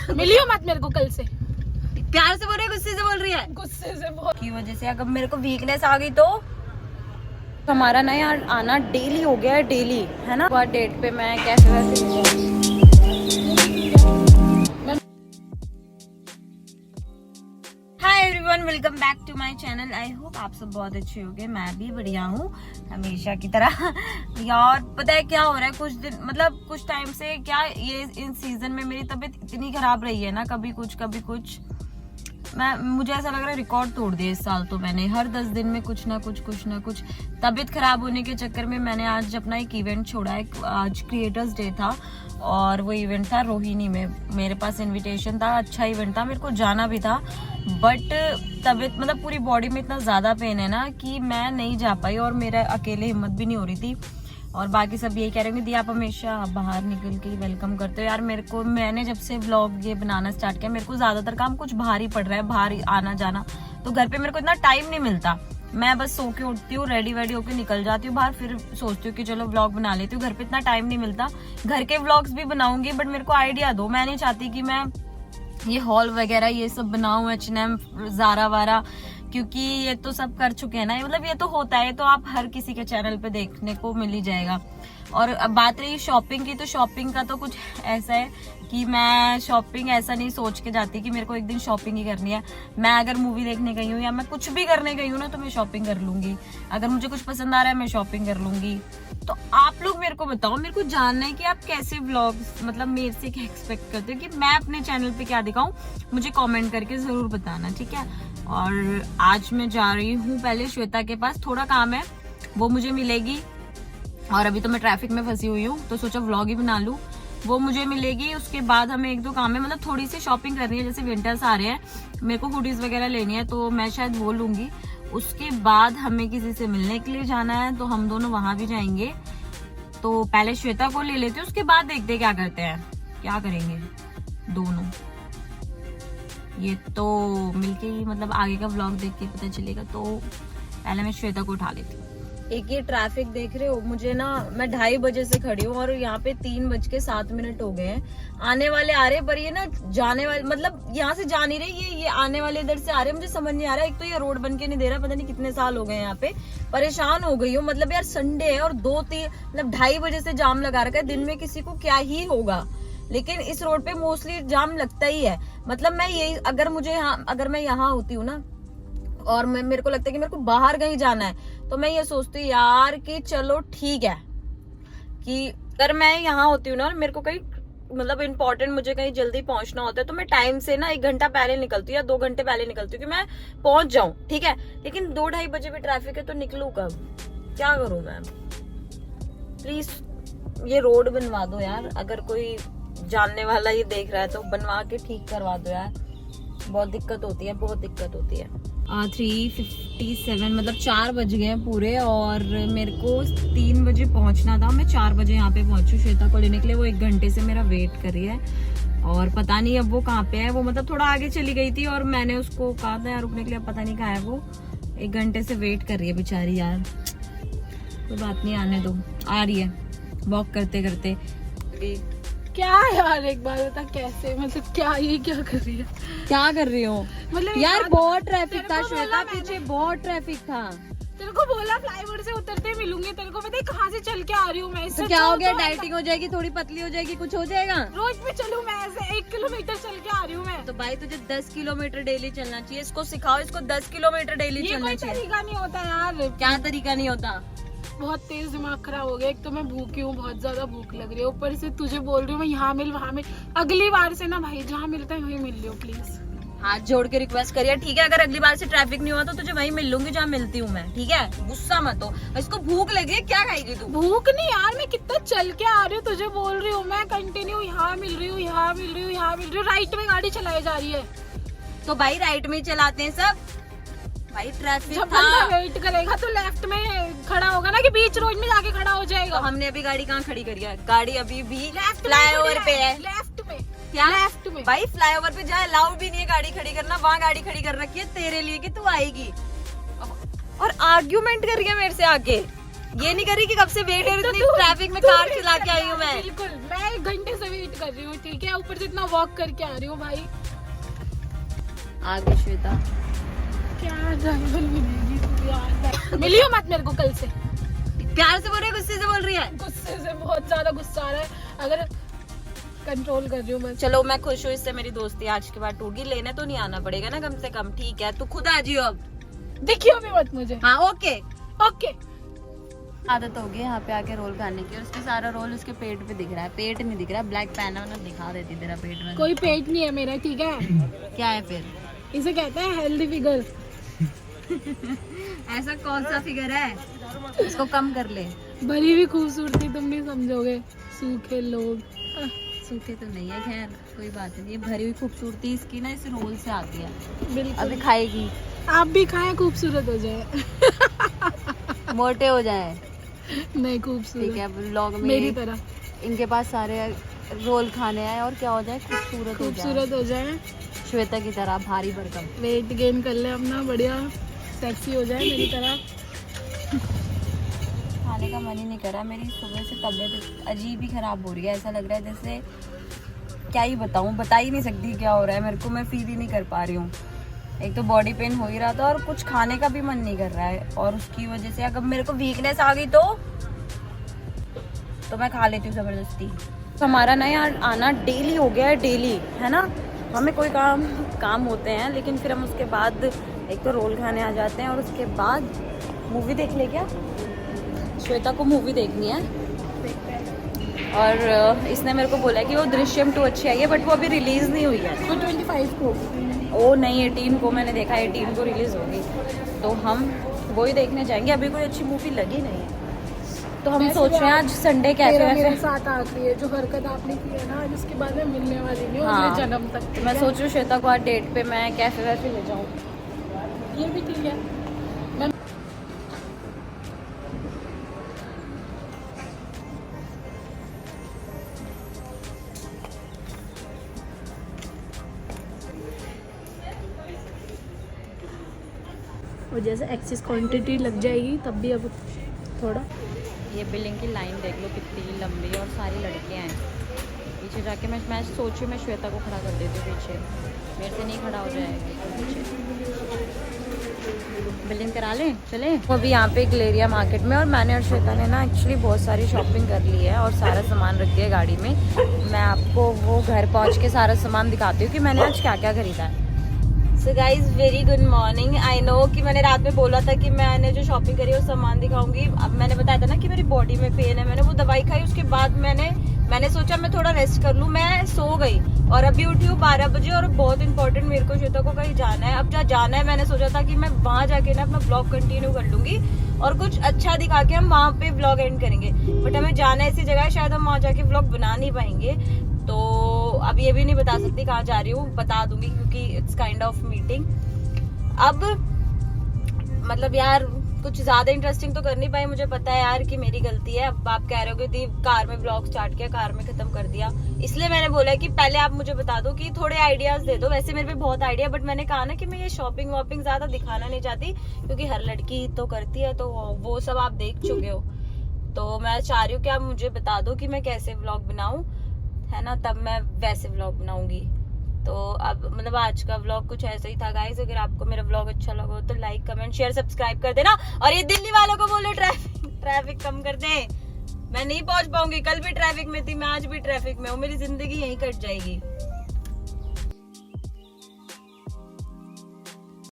मिलियो मत मेरे को कल से। प्यार से बोल रही है, गुस्से से बोल रही है? गुस्से से बोल की वजह से अगर मेरे को वीकनेस आ गई तो हमारा ना यार आना डेली हो गया है, डेली है ना। बहुत डेट पे मैं कैसे वैसे। Hi everyone, welcome back to my channel. I hope आप सब बहुत अच्छे होंगे। मैं भी बढ़िया हूँ हमेशा की तरह। यार पता है क्या हो रहा है, कुछ दिन मतलब कुछ टाइम से क्या ये इन सीजन में मेरी तबीयत इतनी खराब रही है ना, कभी कुछ मुझे ऐसा लग रहा है रिकॉर्ड तोड़ दिया इस साल। तो मैंने हर 10 दिन में कुछ ना कुछ तबीयत खराब होने के चक्कर में मैंने आज अपना एक इवेंट छोड़ा है। आज क्रिएटर्स डे था और वो इवेंट था रोहिणी में। मेरे पास इनविटेशन था, अच्छा इवेंट था, मेरे को जाना भी था, बट तबीयत मतलब पूरी बॉडी में इतना ज्यादा पेन है ना कि मैं नहीं जा पाई और मेरा अकेले हिम्मत भी नहीं हो रही थी। और बाकी सब यही कह रहे हैं कि दी आप हमेशा बाहर निकल के वेलकम करते हो। यार मैंने जब से व्लॉग ये बनाना स्टार्ट किया, मेरे को ज्यादातर काम कुछ बाहर ही पड़ रहा है, बाहर आना जाना। तो घर पे मेरे को इतना टाइम नहीं मिलता। मैं बस सो के उठती हूँ, रेडी वेडी होकर निकल जाती हूँ बाहर, फिर सोचती हूँ कि चलो व्लॉग बना लेती हूँ। घर पे इतना टाइम नहीं मिलता। घर के व्लॉग्स भी बनाऊंगी, बट मेरे को आइडिया दो। मैं नहीं चाहती कि मैं ये हॉल वगैरह ये सब बनाऊं, H&M, ज़ारा वारा, क्योंकि ये तो सब कर चुके हैं ना। मतलब ये तो होता है, तो आप हर किसी के चैनल पे देखने को मिल ही जाएगा। और अब बात रही शॉपिंग की, तो शॉपिंग का तो कुछ ऐसा है कि मैं शॉपिंग ऐसा नहीं सोच के जाती कि मेरे को एक दिन शॉपिंग ही करनी है। मैं अगर मूवी देखने गई हूँ या मैं कुछ भी करने गई हूँ ना, तो मैं शॉपिंग कर लूंगी। अगर मुझे कुछ पसंद आ रहा है मैं शॉपिंग कर लूंगी। तो आप लोग मेरे को बताओ, मेरे को जानना है कि आप कैसे व्लॉग्स मतलब मेरे से क्या एक्सपेक्ट करते हो कि मैं अपने चैनल पे क्या दिखाऊं। मुझे कमेंट करके जरूर बताना, ठीक है। और आज मैं जा रही हूँ पहले श्वेता के पास, थोड़ा काम है, वो मुझे मिलेगी। और अभी तो मैं ट्रैफिक में फंसी हुई हूँ, तो सोचा व्लॉग ही बना लूं। वो मुझे मिलेगी, उसके बाद हमें एक दो काम है, मतलब थोड़ी सी शॉपिंग करनी है। जैसे विंटर्स आ रहे हैं, मेरे को हुडीज वगैरह लेनी है, तो मैं शायद वो लूंगी। उसके बाद हमें किसी से मिलने के लिए जाना है, तो हम दोनों वहां भी जाएंगे। तो पहले श्वेता को ले लेते हैं, उसके बाद देखते क्या करते हैं, क्या करेंगे दोनों। ये तो मिलके ही मतलब आगे का व्लॉग देख के पता चलेगा। तो पहले मैं श्वेता को उठा लेती हूँ। एक ये ट्रैफिक देख रहे हो, मुझे ना मैं 2:30 बजे से खड़ी हूँ और यहाँ पे 3:07 हो गए हैं। आने वाले आ रहे, पर ये ना जाने वाले मतलब यहाँ से जा नहीं रहे, ये आने वाले इधर से आ रहे। मुझे समझ नहीं आ रहा, एक तो ये रोड बन के नहीं दे रहा, पता नहीं कितने साल हो गए यहाँ पे। परेशान हो गई हूँ। मतलब यार संडे है और 2-3 मतलब 2:30 बजे से जाम लगा रखा है। दिन में किसी को क्या ही होगा, लेकिन इस रोड पे मोस्टली जाम लगता ही है। मतलब मैं यही अगर मैं यहाँ होती हूँ ना और मेरे को लगता है कि मेरे को बाहर कहीं जाना है, तो मैं ये सोचती हूँ यार कि चलो ठीक है कि अगर मैं यहाँ होती हूँ ना, मेरे को कहीं मतलब इम्पोर्टेंट मुझे कहीं जल्दी पहुंचना होता है, तो मैं टाइम से ना 1 घंटा पहले निकलती हूँ या 2 घंटे पहले निकलती हूँ कि मैं पहुंच जाऊं, ठीक है। लेकिन 2-2:30 बजे भी ट्रैफिक है, तो निकलूं कब, क्या करूं मैं। प्लीज ये रोड बनवा दो यार, अगर कोई जानने वाला ये देख रहा है तो बनवा के ठीक करवा दो यार। बहुत दिक्कत होती है, बहुत दिक्कत होती है। 3:57 मतलब 4 बज गए पूरे, और मेरे को 3 बजे पहुंचना था। मैं 4 बजे यहाँ पे पहुंची श्वेता को लेने के लिए। वो 1 घंटे से मेरा वेट कर रही है और पता नहीं अब वो कहाँ पे है। वो मतलब थोड़ा आगे चली गई थी और मैंने उसको कहा था यार रुकने के लिए, पता नहीं कहाँ है वो। 1 घंटे से वेट कर रही है बेचारी यार। कोई बात नहीं, आने दो, आ रही है वॉक करते करते। क्या यार, एक बार बता कैसे, मतलब क्या कर रही है, क्या कर रही हो। मतलब यार बहुत ट्रैफिक था श्वेता, पीछे बहुत ट्रैफिक था। तेरे को बोला फ्लाईओवर से उतरते मिलूंगी, तेरे को पता है कहाँ से चल के आ रही हूँ मैं। तो क्या हो गया, डाइटिंग हो जाएगी, थोड़ी पतली हो जाएगी, कुछ हो जाएगा। रोज भी चलूँ मैं, ऐसे 1 किलोमीटर चल के आ रही हूँ मैं। तो भाई तुझे 10 किलोमीटर डेली चलना चाहिए। इसको सिखाओ, इसको 10 किलोमीटर डेली चलना चाहिए। तरीका नहीं होता यार। क्या तरीका नहीं होता। बहुत तेज दिमाग खराब हो गया। एक तो मैं भूखी हूँ, बहुत ज्यादा भूख लग रही है, ऊपर से तुझे बोल रही हूँ मैं यहाँ मिल वहाँ मिल। अगली बार से ना भाई जहाँ मिलता है वहीं मिल लियो प्लीज। हाथ जोड़ के रिक्वेस्ट करिए, ठीक है। अगर अगली बार से ट्रैफिक नहीं हुआ तो तुझे वहीं मिल लूंगी जहाँ मिलती हूँ मैं, ठीक है। गुस्सा मत हो। इसको भूख लगी है, क्या खाएगी तू। भूख नहीं यार, मैं कितना चल के आ रही हूँ, तुझे बोल रही हूँ मैं कंटिन्यू यहाँ मिल रही हूँ, यहाँ मिल रही हूँ, यहाँ मिल रही हूँ। राइट में गाड़ी चलाई जा रही है, तो भाई राइट में ही चलाते हैं सब भाई। ट्रैफिक जब बंदा वेट करेगा तो लेफ्ट में खड़ा होगा ना, कि बीच रोड में जाके खड़ा हो जाएगा। तो हमने अभी गाड़ी कहाँ खड़ी करी है, गाड़ी अभी भी फ्लाईओवर पे है। लेफ्ट में, क्या लेफ्ट में भाई, फ्लाईओवर पे जहाँ अलाउ भी नहीं है गाड़ी खड़ी करना, वहाँ गाड़ी खड़ी कर रखी है तेरे लिए कि तू आएगी। और आर्ग्यूमेंट कर रही है मेरे से आके। ये नहीं करी कि कब से वेट है, इतनी ट्रैफिक में कार चला के आई हूँ मैं। बिल्कुल, मैं 1 घंटे से वेट कर रही हूँ, ठीक है, ऊपर से इतना वॉक करके आ रही हूँ भाई। आगे श्वेता, क्या ड्राइवर मिलेगी तू यार, मिलियो मत मेरे को कल से। प्यार से बोल रही है, गुस्से से बोल रही है? गुस्से से, बहुत ज्यादा गुस्सा आ रहा है, अगर कंट्रोल कर रही हूँ बस। चलो मैं खुश हूँ, इससे मेरी दोस्ती आज के बाद टूटी। लेने तो नहीं आना पड़ेगा ना कम से कम, ठीक है? तू खुद आ जियो अब, दिखियो भी मत मुझे। हाँ ओके। ओके। आदत हो गई यहाँ पे आके रोल खाने की, और उसके सारा रोल उसके पेट पे दिख रहा है। पेट नहीं दिख रहा, ब्लैक पहना ना दिखा देती तेरा पेट में। कोई पेट नहीं है मेरा, ठीक है? क्या है फिर? इसे कहते हैं हेल्दी फिगर। ऐसा कौन सा फिगर है? इसको कम कर ले। भरी हुई खूबसूरती तुम नहीं समझोगे, सूखे लोग। सूखे तो नहीं है, खैर कोई बात नहीं। ये भरी हुई खूबसूरती इसकी ना इस रोल से आती है। बिल्कुल, अभी खाएगी, आप भी खाएं, खूबसूरत हो जाए। मोटे हो जाए, नहीं खूबसूरत, ठीक है? ब्लॉग में मेरी तरह इनके पास सारे रोल खाने आए और क्या हो जाए, खूबसूरत हो जाए, श्वेता की तरह भारी भरकम। वेट गेन कर ले अपना, बढ़िया सेक्सी हो जाए मेरी तरह। खाने का मन ही नहीं करा। मेरी सुबह से तबीयत अजीब ही खराब हो रही है। ऐसा लग रहा है जैसे, क्या ही बताऊं, बता ही नहीं सकती क्या हो रहा है मेरे को। मैं फील ही नहीं कर पा रही हूँ। एक तो बॉडी पेन हो ही रहा था और कुछ खाने का भी मन नहीं कर रहा है, और उसकी वजह से अगर मेरे को वीकनेस आ गई तो मैं खा लेती हूँ जबरदस्ती। हमारा ना यार आना डेली हो गया है, डेली, है ना? हमें कोई काम होते हैं, लेकिन फिर हम उसके बाद एक तो रोल खाने आ जाते हैं और उसके बाद मूवी देख ले। क्या श्वेता को मूवी देखनी है, और इसने मेरे को बोला कि वो दृश्यम 2 अच्छी आई है, बट वो अभी रिलीज नहीं हुई है। वो 25 को, ओ नहीं 18 को मैंने देखा, 18 को रिलीज होगी, तो हम वही देखने जाएंगे। अभी कोई अच्छी मूवी लगी नहीं है, तो हम सोच रहे हैं आज संडे कैफे मेरे साथ आखिरी है जो हरकत आपने की है ना, जिसके बाद मैं मिलने वाली नहीं हूँ हाँ, अगले जन्म तक। तो मैं सोच रही हूँ श्वेता को आज डेट पे मैं कैफे वैफे ले जाऊँ। ये भी ठीक है। मैं और जैसे एक्सेस क्वांटिटी लग जाएगी तब भी अब थोड़ा। ये बिलिंग की लाइन देख लो कितनी लंबी है, और सारी लड़कियाँ हैं पीछे जाके। मैं सोची मैं श्वेता को खड़ा कर देती हूँ पीछे, मेरे से नहीं खड़ा हो जाएगा पीछे। बिलिंग करा लें, चले। वो अभी यहाँ पे गलेरिया मार्केट में, और मैंने और श्वेता ने ना एक्चुअली बहुत सारी शॉपिंग कर ली है और सारा सामान रख दिया गाड़ी में। मैं आपको वो घर पहुँच के सारा सामान दिखाती हूँ कि मैंने आज क्या क्या खरीदा है। So guys very good morning. I know कि मैंने रात में बोला था कि मैंने जो शॉपिंग करी है वो सामान दिखाऊंगी। अब मैंने बताया था ना कि मेरी बॉडी में पेन है, मैंने वो दवाई खाई, उसके बाद मैंने सोचा मैं थोड़ा रेस्ट कर लूं। मैं सो गई और अभी उठी हूँ 12 बजे, और बहुत इंपॉर्टेंट मेरे को श्वेता को कहीं जाना है। अब जहाँ जाना है मैंने सोचा था कि मैं वहां जाके ना अपना ब्लॉग कंटिन्यू कर लूंगी और कुछ अच्छा दिखा के हम वहां पे ब्लॉग एंड करेंगे। बट हमें जाना ऐसी जगह है, शायद हम वहां जाके ब्लॉग बना नहीं पाएंगे, तो अब ये भी नहीं बता सकती कहाँ जा रही हूँ। बता दूंगी क्योंकि इट्स काइंड ऑफ मीटिंग। अब मतलब यार कुछ ज्यादा इंटरेस्टिंग तो कर नहीं पाई, मुझे पता है यार कि मेरी गलती है। अब आप कह रहे हो कि दी कार में ब्लॉग स्टार्ट किया, कार में खत्म कर दिया, इसलिए मैंने बोला कि पहले आप मुझे बता दो कि थोड़े आइडियाज दे दो। वैसे मेरे पे बहुत आइडिया, बट मैंने कहा ना कि मैं ये शॉपिंग वॉपिंग ज्यादा दिखाना नहीं चाहती, क्योंकि हर लड़की तो करती है, तो वो सब आप देख चुके हो। तो मैं चाह रही हूँ कि आप मुझे बता दो कि मैं कैसे व्लॉग बनाऊं, है ना, तब मैं वैसे व्लॉग बनाऊंगी। तो अब मतलब आज का व्लॉग कुछ ऐसा ही था गाइस। अगर आपको मेरा व्लॉग अच्छा लगा हो तो लाइक कमेंट शेयर सब्सक्राइब कर देना, और ये दिल्ली वालों को बोलो ट्रैफिक कम कर दे। मैं नहीं पहुंच पाऊंगी, कल भी ट्रैफिक में थी, मैं आज भी ट्रैफिक में हूँ, मेरी जिंदगी यहीं कट जाएगी।